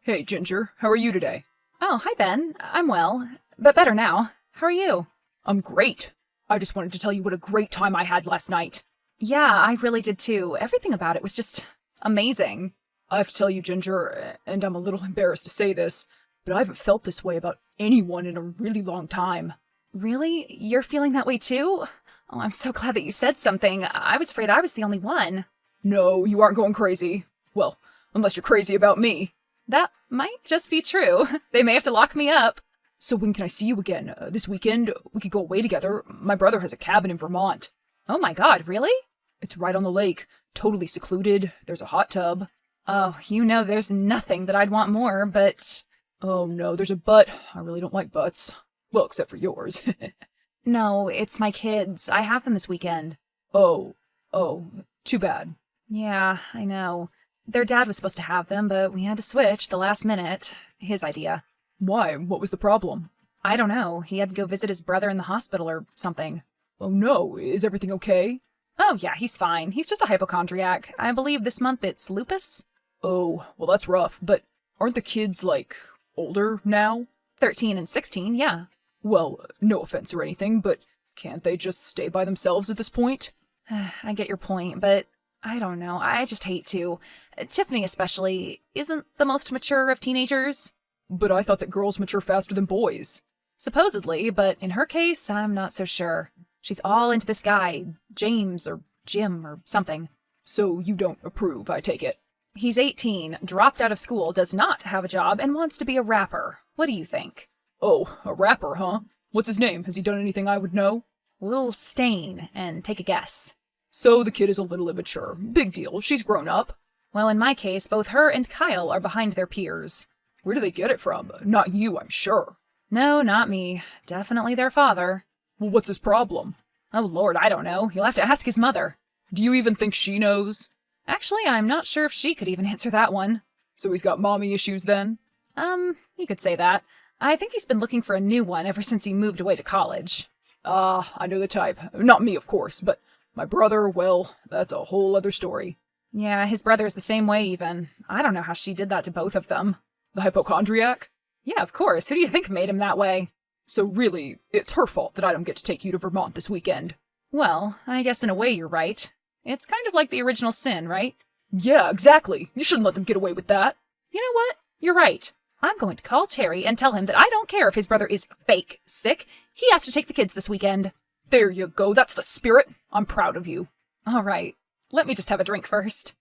Hey, Ginger, how are you today? Oh, hi, Ben. I'm well, but better now. How are you? I'm great. I just wanted to tell you what a great time I had last night. Yeah, I really did too. Everything about it was just amazing. I have to tell you, Ginger, and I'm a little embarrassed to say this, but I haven't felt this way about anyone in a really long time. Really? You're feeling that way too? Oh, I'm so glad that you said something. I was afraid I was the only one. No, you aren't going crazy. Well, unless you're crazy about me. That might just be true. They may have to lock me up. So when can I see you again? This weekend? We could go away together. My brother has a cabin in Vermont. Oh my god, really? It's right on the lake. Totally secluded. There's a hot tub. Oh, you know there's nothing that I'd want more, but... Oh no, there's a but. I really don't like butts. Well, except for yours. No, it's my kids. I have them this weekend. Oh, too bad. Yeah, I know. Their dad was supposed to have them, but we had to switch the last minute. His idea. Why? What was the problem? I don't know. He had to go visit his brother in the hospital or something. Oh no, is everything okay? Oh yeah, he's fine. He's just a hypochondriac. I believe this month it's lupus. Oh, well that's rough, but aren't the kids, older now? 13 and 16, yeah. Well, no offense or anything, but can't they just stay by themselves at this point? I get your point, but I don't know. I just hate to. Tiffany especially isn't the most mature of teenagers. But I thought that girls mature faster than boys. Supposedly, but in her case, I'm not so sure. She's all into this guy, James or Jim or something. So you don't approve, I take it. He's 18, dropped out of school, does not have a job, and wants to be a rapper. What do you think? Oh, a rapper, huh? What's his name? Has he done anything I would know? Lil Stain, and take a guess. So the kid is a little immature. Big deal, she's grown up. Well, in my case, both her and Kyle are behind their peers. Where do they get it from? Not you, I'm sure. No, not me. Definitely their father. Well, what's his problem? Oh Lord, I don't know. You'll have to ask his mother. Do you even think she knows? Actually, I'm not sure if she could even answer that one. So he's got mommy issues then? You could say that. I think he's been looking for a new one ever since he moved away to college. I know the type. Not me, of course, but my brother, well, that's a whole other story. Yeah, his brother's the same way even. I don't know how she did that to both of them. The hypochondriac? Yeah, of course. Who do you think made him that way? So really, it's her fault that I don't get to take you to Vermont this weekend. Well, I guess in a way you're right. It's kind of like the original sin, right? Yeah, exactly. You shouldn't let them get away with that. You know what? You're right. I'm going to call Terry and tell him that I don't care if his brother is fake sick. He has to take the kids this weekend. There you go. That's the spirit. I'm proud of you. All right. Let me just have a drink first.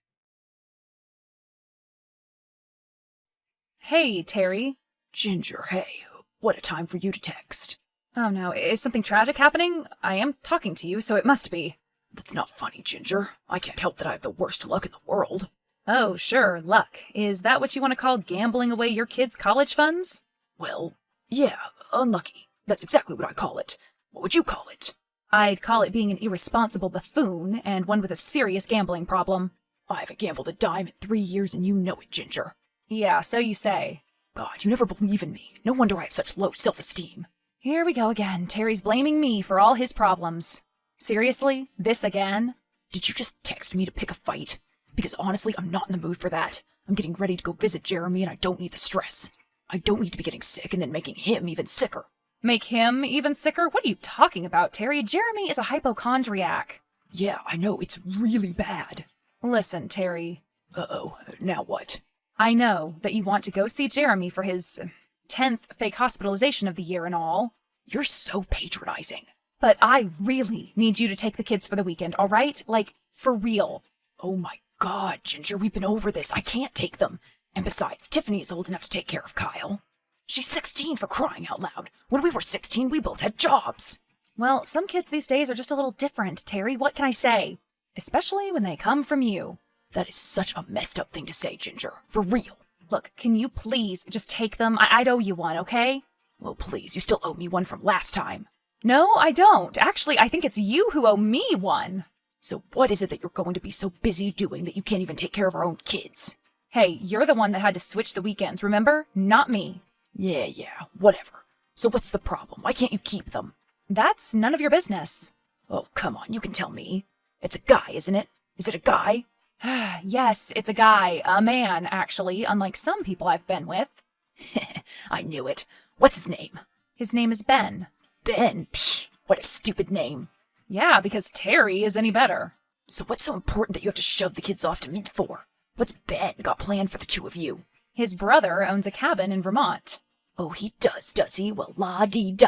Hey, Terry. Ginger, hey. What a time for you to text. Oh no, is something tragic happening? I am talking to you, so it must be. That's not funny, Ginger. I can't help that I have the worst luck in the world. Oh, sure, luck. Is that what you want to call gambling away your kids' college funds? Well, yeah, unlucky. That's exactly what I call it. What would you call it? I'd call it being an irresponsible buffoon, and one with a serious gambling problem. I haven't gambled a dime in 3 years, and you know it, Ginger. Yeah, so you say. God, you never believe in me. No wonder I have such low self-esteem. Here we go again. Terry's blaming me for all his problems. Seriously? This again? Did you just text me to pick a fight? Because honestly, I'm not in the mood for that. I'm getting ready to go visit Jeremy, and I don't need the stress. I don't need to be getting sick and then making him even sicker. Make him even sicker? What are you talking about, Terry? Jeremy is a hypochondriac. Yeah, I know. It's really bad. Listen, Terry. Uh-oh. Now what? I know that you want to go see Jeremy for his 10th fake hospitalization of the year and all. You're so patronizing. But I really need you to take the kids for the weekend, all right? Like, for real. Oh my God, Ginger, we've been over this. I can't take them. And besides, Tiffany is old enough to take care of Kyle. She's 16 for crying out loud. When we were 16, we both had jobs. Well, some kids these days are just a little different, Terry. What can I say? Especially when they come from you. That is such a messed up thing to say, Ginger. For real. Look, can you please just take them? I'd owe you one, okay? Well, please, you still owe me one from last time. No, I don't. Actually, I think it's you who owe me one. So what is it that you're going to be so busy doing that you can't even take care of our own kids? Hey, you're the one that had to switch the weekends, remember? Not me. Yeah, whatever. So what's the problem? Why can't you keep them? That's none of your business. Oh, come on, you can tell me. It's a guy, isn't it? Is it a guy? Yes, it's a guy, a man, actually, unlike some people I've been with. I knew it. What's his name? His name is Ben. Ben. Psh, what a stupid name. Yeah, because Terry is any better. So what's so important that you have to shove the kids off to meet for? What's Ben got planned for the two of you? His brother owns a cabin in Vermont. Oh, he does he? Well, la-dee-da.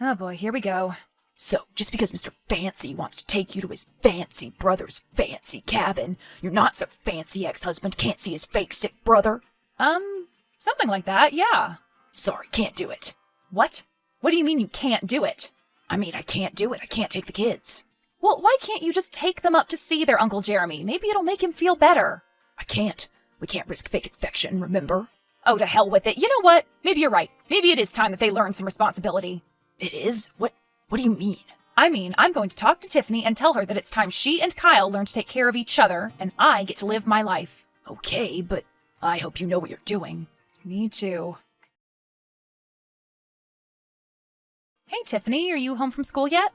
Oh boy, here we go. So, just because Mr. Fancy wants to take you to his fancy brother's fancy cabin, your not-so-fancy ex-husband can't see his fake sick brother? Something like that, yeah. Sorry, can't do it. What? What do you mean you can't do it? I mean, I can't do it. I can't take the kids. Well, why can't you just take them up to see their Uncle Jeremy? Maybe it'll make him feel better. I can't. We can't risk fake infection, remember? Oh, to hell with it. You know what? Maybe you're right. Maybe it is time that they learn some responsibility. It is? What do you mean? I mean, I'm going to talk to Tiffany and tell her that it's time she and Kyle learn to take care of each other, and I get to live my life. Okay, but I hope you know what you're doing. Me too. Hey, Tiffany, are you home from school yet?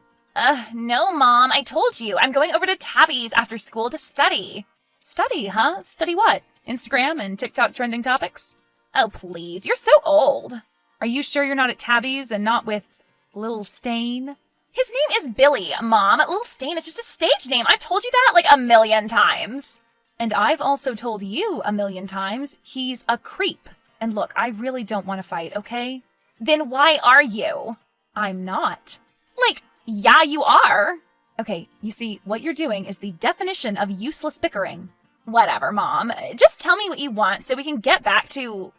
No, Mom. I told you. I'm going over to Tabby's after school to study. Study, huh? Study what? Instagram and TikTok trending topics? Oh, please. You're so old. Are you sure you're not at Tabby's and not with Lil Stain? His name is Billy, Mom. Lil Stain is just a stage name. I've told you that like a million times. And I've also told you a million times he's a creep. And look, I really don't want to fight, okay? Then why are you? I'm not. Like, yeah, you are. Okay, you see, what you're doing is the definition of useless bickering. Whatever, Mom. Just tell me what you want so we can get back to,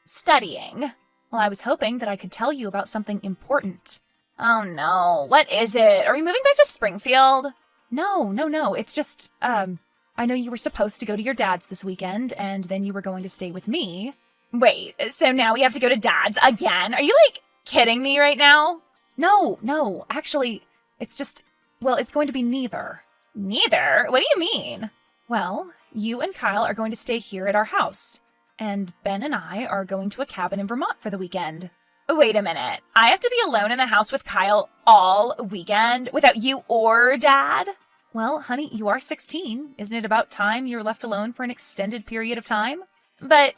studying. Well, I was hoping that I could tell you about something important. Oh no, what is it? Are we moving back to Springfield? No, it's just, I know you were supposed to go to your dad's this weekend, and then you were going to stay with me. Wait, so now we have to go to Dad's again? Are you, like, kidding me right now? No, actually, it's just, well, it's going to be neither. Neither? What do you mean? Well, you and Kyle are going to stay here at our house, and Ben and I are going to a cabin in Vermont for the weekend. Wait a minute. I have to be alone in the house with Kyle all weekend without you or Dad? Well, honey, you are 16. Isn't it about time you're left alone for an extended period of time? But,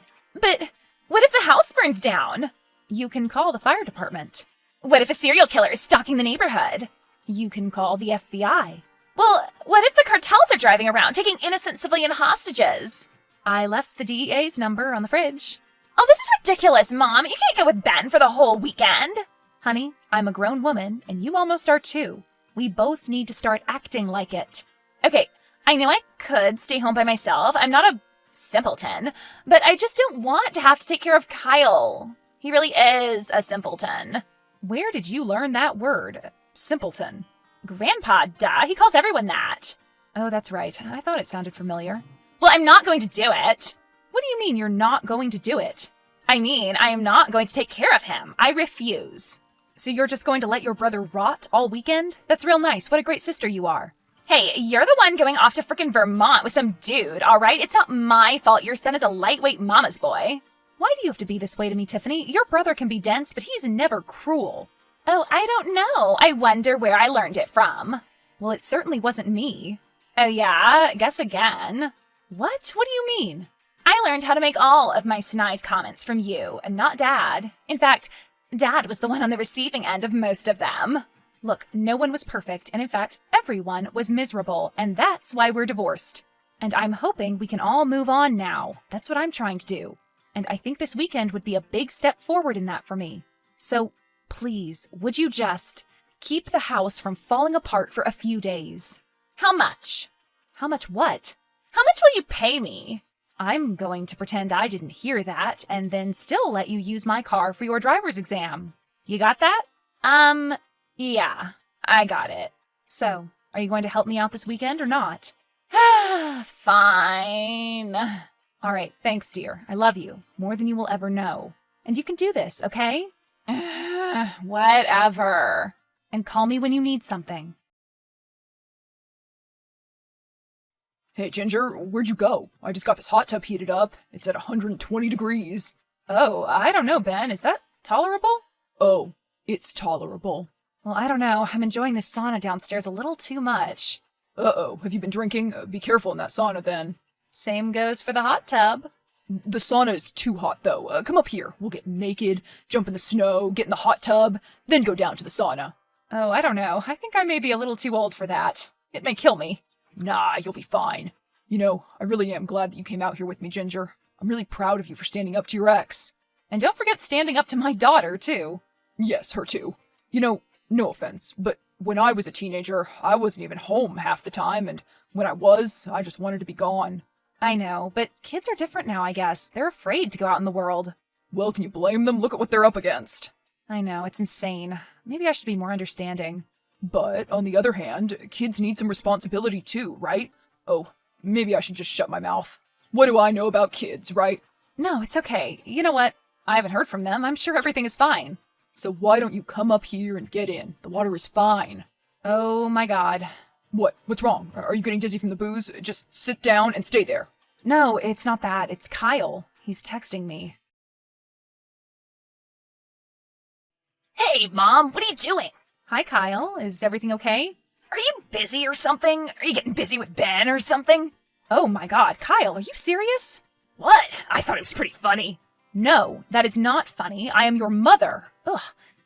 what if the house burns down? You can call the fire department. What if a serial killer is stalking the neighborhood? You can call the FBI. Well, what if the cartels are driving around taking innocent civilian hostages? I left the DEA's number on the fridge. Oh, this is ridiculous, Mom. You can't go with Ben for the whole weekend. Honey, I'm a grown woman, and you almost are too. We both need to start acting like it. Okay, I know I could stay home by myself. I'm not a simpleton, but I just don't want to have to take care of Kyle. He really is a simpleton. Where did you learn that word? Simpleton. Grandpa, duh. He calls everyone that. Oh, that's right. I thought it sounded familiar. Well, I'm not going to do it. What do you mean you're not going to do it? I mean, I am not going to take care of him. I refuse. So you're just going to let your brother rot all weekend? That's real nice. What a great sister you are. Hey, you're the one going off to frickin' Vermont with some dude, all right? It's not my fault your son is a lightweight mama's boy. Why do you have to be this way to me, Tiffany? Your brother can be dense, but he's never cruel. Oh, I don't know. I wonder where I learned it from. Well, it certainly wasn't me. Oh yeah? Guess again. What? What do you mean? I learned how to make all of my snide comments from you, and not Dad. In fact, Dad was the one on the receiving end of most of them. Look, no one was perfect, and in fact, everyone was miserable, and that's why we're divorced. And I'm hoping we can all move on now. That's what I'm trying to do. And I think this weekend would be a big step forward in that for me. So, please, would you just keep the house from falling apart for a few days? How much? How much what? How much will you pay me? I'm going to pretend I didn't hear that, and then still let you use my car for your driver's exam. You got that? Yeah, I got it. So, are you going to help me out this weekend or not? Fine. All right, thanks, dear. I love you, more than you will ever know. And you can do this, okay? Whatever. And call me when you need something. Hey, Ginger, where'd you go? I just got this hot tub heated up. It's at 120 degrees. Oh, I don't know, Ben. Is that tolerable? Oh, it's tolerable. Well, I don't know. I'm enjoying this sauna downstairs a little too much. Uh-oh, have you been drinking? Be careful in that sauna then. Same goes for the hot tub. The sauna is too hot though. Come up here. We'll get naked, jump in the snow, get in the hot tub, then go down to the sauna. Oh, I don't know. I think I may be a little too old for that. It may kill me. Nah, you'll be fine. You know, I really am glad that you came out here with me, Ginger. I'm really proud of you for standing up to your ex. And don't forget standing up to my daughter, too. Yes, her too. You know, no offense, but when I was a teenager, I wasn't even home half the time, and when I was, I just wanted to be gone. I know, but kids are different now, I guess. They're afraid to go out in the world. Well, can you blame them? Look at what they're up against. I know, it's insane. Maybe I should be more understanding. But, on the other hand, kids need some responsibility too, right? Oh, maybe I should just shut my mouth. What do I know about kids, right? No, it's okay. You know what? I haven't heard from them. I'm sure everything is fine. So why don't you come up here and get in? The water is fine. Oh my god. What? What's wrong? Are you getting dizzy from the booze? Just sit down and stay there. No, it's not that. It's Kyle. He's texting me. Hey, Mom, what are you doing? Hi, Kyle. Is everything okay? Are you busy or something? Are you getting busy with Ben or something? Oh my god, Kyle, are you serious? What? I thought it was pretty funny. No, that is not funny. I am your mother. Ugh,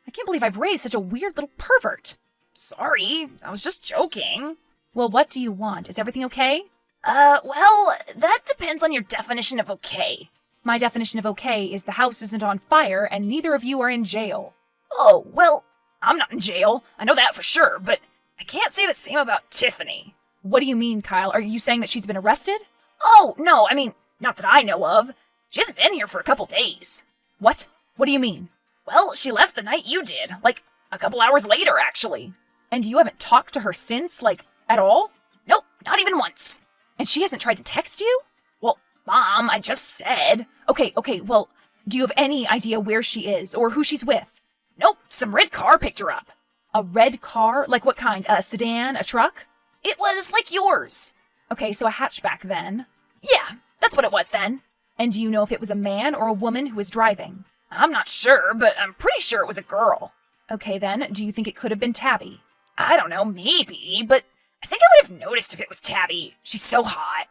I can't believe I've raised such a weird little pervert. Sorry, I was just joking. Well, what do you want? Is everything okay? Well, that depends on your definition of okay. My definition of okay is the house isn't on fire and neither of you are in jail. Oh, well, I'm not in jail. I know that for sure, but I can't say the same about Tiffany. What do you mean, Kyle? Are you saying that she's been arrested? Oh, no, I mean, not that I know of. She hasn't been here for a couple days. What? What do you mean? Well, she left the night you did. Like, a couple hours later, actually. And you haven't talked to her since, like, at all? Nope, not even once. And she hasn't tried to text you? Well, Mom, I just said. Okay, well, do you have any idea where she is or who she's with? Nope, some red car picked her up. A red car? Like what kind? A sedan? A truck? It was like yours. Okay, so a hatchback then. Yeah, that's what it was then. And do you know if it was a man or a woman who was driving? I'm not sure, but I'm pretty sure it was a girl. Okay then, do you think it could have been Tabby? I don't know, maybe, but I think I would have noticed if it was Tabby. She's so hot.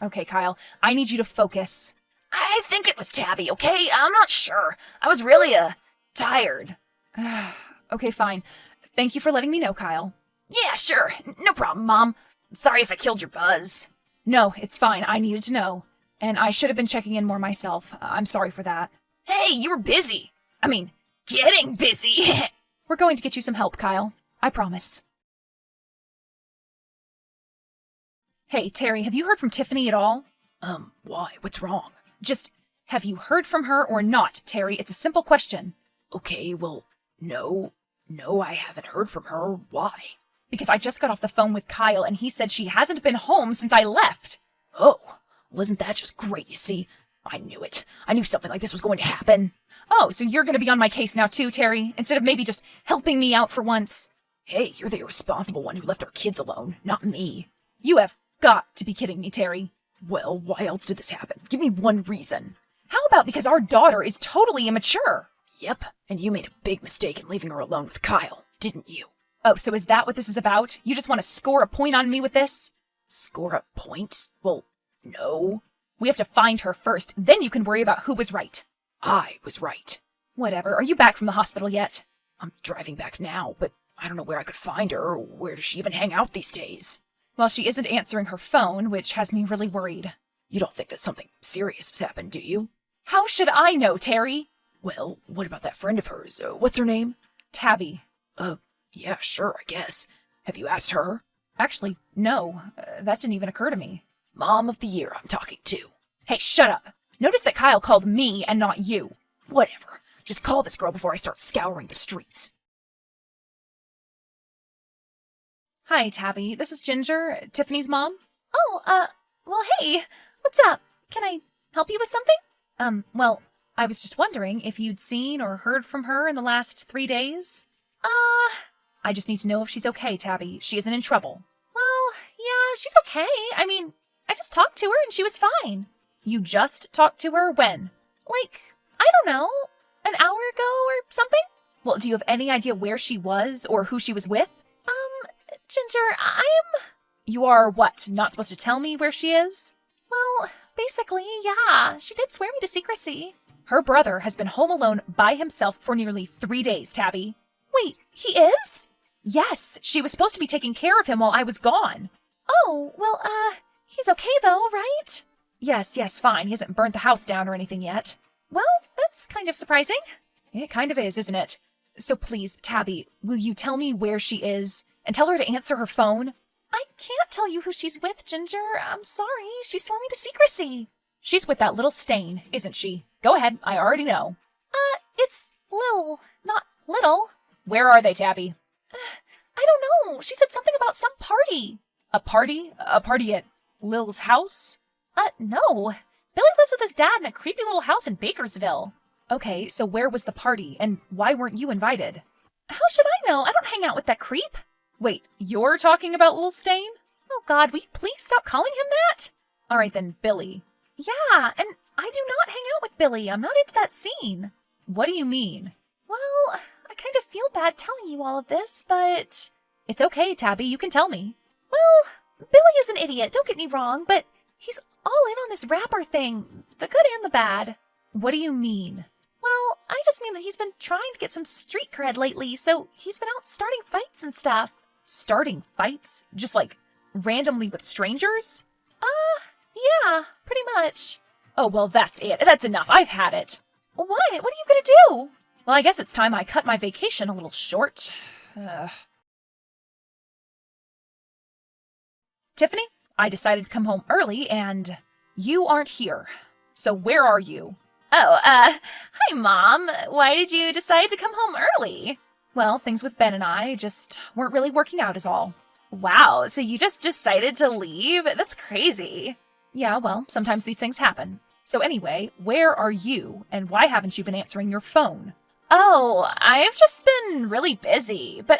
Okay, Kyle, I need you to focus. I think it was Tabby, okay? I'm not sure. I was really, tired. Okay, fine. Thank you for letting me know, Kyle. Yeah, sure. No problem, Mom. Sorry if I killed your buzz. No, it's fine. I needed to know. And I should have been checking in more myself. I'm sorry for that. Hey, you were busy. I mean, getting busy. We're going to get you some help, Kyle. I promise. Hey, Terry, have you heard from Tiffany at all? Why? What's wrong? Just, have you heard from her or not, Terry? It's a simple question. Okay, well, no, I haven't heard from her. Why? Because I just got off the phone with Kyle and he said she hasn't been home since I left. Oh, wasn't that just great, you see? I knew it. I knew something like this was going to happen. Oh, so you're going to be on my case now too, Terry, instead of maybe just helping me out for once. Hey, you're the irresponsible one who left our kids alone, not me. You have got to be kidding me, Terry. Well, why else did this happen? Give me one reason. How about because our daughter is totally immature? Yep, and you made a big mistake in leaving her alone with Kyle, didn't you? Oh, so is that what this is about? You just want to score a point on me with this? Score a point? Well, no. We have to find her first, then you can worry about who was right. I was right. Whatever, are you back from the hospital yet? I'm driving back now, but I don't know where I could find her, or where does she even hang out these days? Well, she isn't answering her phone, which has me really worried. You don't think that something serious has happened, do you? How should I know, Terry? Well, what about that friend of hers? What's her name? Tabby. Yeah, sure, I guess. Have you asked her? Actually, no. That didn't even occur to me. Mom of the year I'm talking to. Hey, shut up. Notice that Kyle called me and not you. Whatever. Just call this girl before I start scouring the streets. Hi, Tabby. This is Ginger, Tiffany's mom. Oh, well, hey. What's up? Can I help you with something? Well, I was just wondering if you'd seen or heard from her in the last 3 days. I just need to know if she's okay, Tabby. She isn't in trouble. Well, yeah, she's okay. I mean, I just talked to her and she was fine. You just talked to her when? Like, I don't know, an hour ago or something? Well, do you have any idea where she was or who she was with? Ginger, You are what, not supposed to tell me where she is? well, basically, yeah. She did swear me to secrecy. Her brother has been home alone by himself for nearly 3 days, Tabby. Wait, he is? Yes, she was supposed to be taking care of him while I was gone. Oh, well, he's okay though, right? Yes, fine. He hasn't burnt the house down or anything yet. Well, that's kind of surprising. It kind of is, isn't it? So please, Tabby, will you tell me where she is and tell her to answer her phone? I can't tell you who she's with, Ginger. I'm sorry. She swore me to secrecy. She's with that little Stain, isn't she? Go ahead, I already know. It's Lil, not Little. Where are they, Tabby? I don't know. She said something about some party. A party? A party at Lil's house? No. Billy lives with his dad in a creepy little house in Bakersville. Okay, so where was the party, and why weren't you invited? How should I know? I don't hang out with that creep. Wait, you're talking about Lil Stain? Oh God, will you please stop calling him that? All right then, Billy. Yeah, and I do not hang out with Billy. I'm not into that scene. What do you mean? Well, I kind of feel bad telling you all of this, but... It's okay, Tabby, you can tell me. Well, Billy is an idiot, don't get me wrong, but he's all in on this rapper thing. The good and the bad. What do you mean? Well, I just mean that he's been trying to get some street cred lately, so he's been out starting fights and stuff. Starting fights? Just like randomly with strangers? Yeah, pretty much. Oh, well, that's it. That's enough. I've had it. What? What are you gonna do? Well, I guess it's time I cut my vacation a little short. Tiffany, I decided to come home early and you aren't here. So where are you? Oh, hi, Mom. Why did you decide to come home early? Well, things with Ben and I just weren't really working out is all. Wow, so you just decided to leave? That's crazy. Yeah, well, sometimes these things happen. So anyway, where are you, and why haven't you been answering your phone? Oh, I've just been really busy, but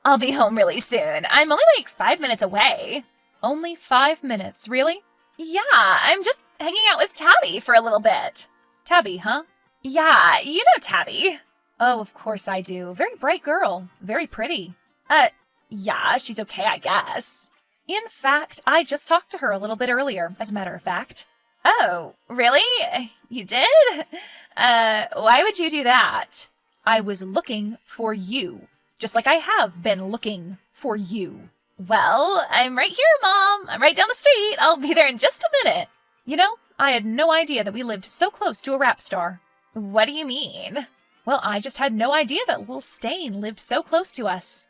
I'll be home really soon. I'm only like 5 minutes away. Only 5 minutes, really? Yeah, I'm just hanging out with Tabby for a little bit. Tabby, huh? Yeah, you know Tabby. Oh, of course I do. Very bright girl. Very pretty. Yeah, she's okay, I guess. In fact, I just talked to her a little bit earlier, as a matter of fact. Oh, really? You did? Why would you do that? I was looking for you, just like I have been looking for you. Well, I'm right here, Mom. I'm right down the street. I'll be there in just a minute. You know, I had no idea that we lived so close to a rap star. What do you mean? Well, I just had no idea that Lil Stain lived so close to us.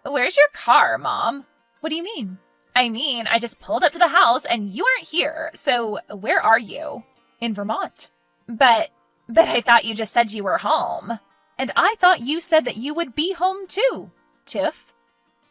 Where's your car, Mom? What do you mean? I mean, I just pulled up to the house and you aren't here, so where are you? In Vermont. But I thought you just said you were home. And I thought you said that you would be home too, Tiff.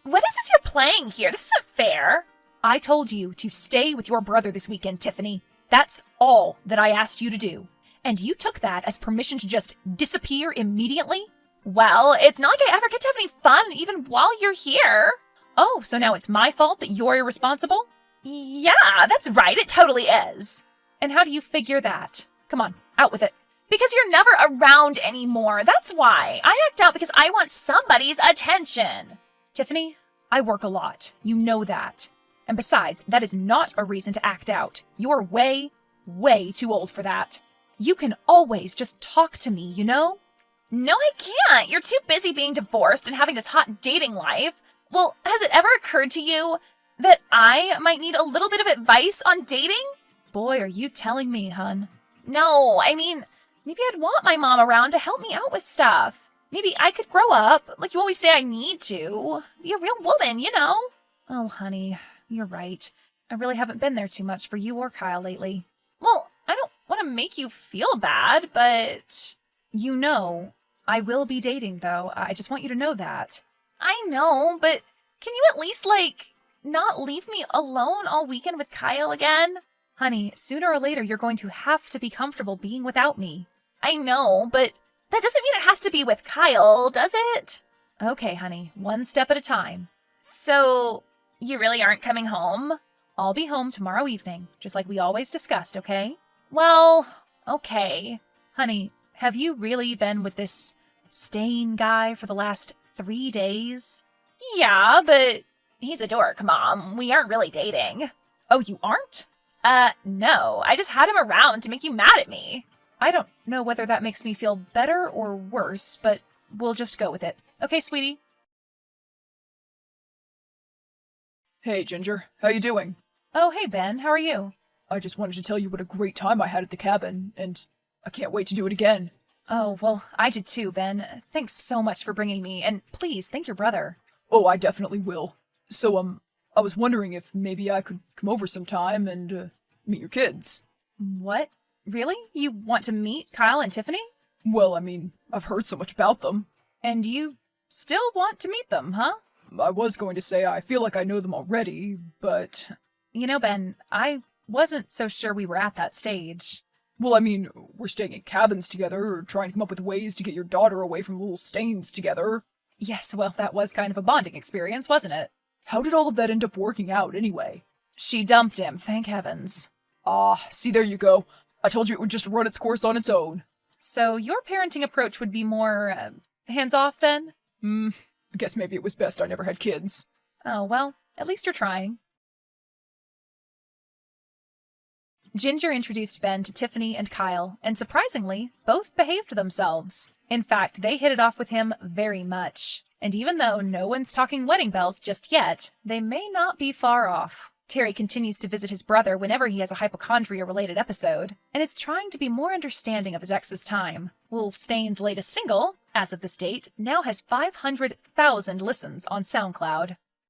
What is this you're playing here? This isn't fair. I told you to stay with your brother this weekend, Tiffany. That's all that I asked you to do. And you took that as permission to just disappear immediately? Well, it's not like I ever get to have any fun even while you're here. Oh, so now it's my fault that you're irresponsible? Yeah, that's right. It totally is. And how do you figure that? Come on, out with it. Because you're never around anymore. That's why. I act out because I want somebody's attention. Tiffany, I work a lot. You know that. And besides, that is not a reason to act out. You're way, way too old for that. You can always just talk to me, you know? No, I can't. You're too busy being divorced and having this hot dating life. Well, has it ever occurred to you that I might need a little bit of advice on dating? Boy, are you telling me, hun. No, I mean, maybe I'd want my mom around to help me out with stuff. Maybe I could grow up, like you always say I need to. Be a real woman, you know? Oh, honey, you're right. I really haven't been there too much for you or Kyle lately. Well, I don't want to make you feel bad, but... You know, I will be dating, though. I just want you to know that. I know, but can you at least, not leave me alone all weekend with Kyle again? Honey, sooner or later you're going to have to be comfortable being without me. I know, but that doesn't mean it has to be with Kyle, does it? Okay, honey, one step at a time. So, you really aren't coming home? I'll be home tomorrow evening, just like we always discussed, okay? Well, okay. Honey, have you really been with this Stain guy for the last 3 days? Yeah, but he's a dork, Mom. We aren't really dating. Oh, you aren't? No. I just had him around to make you mad at me. I don't know whether that makes me feel better or worse, but we'll just go with it. Okay, sweetie? Hey, Ginger. How you doing? Oh, hey, Ben. How are you? I just wanted to tell you what a great time I had at the cabin, and I can't wait to do it again. Oh, well, I did too, Ben. Thanks so much for bringing me, and please, thank your brother. Oh, I definitely will. So, I was wondering if maybe I could come over sometime and, meet your kids. What? Really? You want to meet Kyle and Tiffany? Well, I mean, I've heard so much about them. And you still want to meet them, huh? I was going to say I feel like I know them already, but... You know, Ben, I wasn't so sure we were at that stage. Well, I mean, we're staying in cabins together, or trying to come up with ways to get your daughter away from little stains together. Yes, well, that was kind of a bonding experience, wasn't it? How did all of that end up working out, anyway? She dumped him, thank heavens. Ah, see, there you go. I told you it would just run its course on its own. So your parenting approach would be more, hands-off then? I guess maybe it was best I never had kids. Oh, well, at least you're trying. Ginger introduced Ben to Tiffany and Kyle, and surprisingly, both behaved themselves. In fact, they hit it off with him very much. And even though no one's talking wedding bells just yet, they may not be far off. Terry continues to visit his brother whenever he has a hypochondria-related episode, and is trying to be more understanding of his ex's time. Lil Stain's latest single, as of this date, now has 500,000 listens on SoundCloud.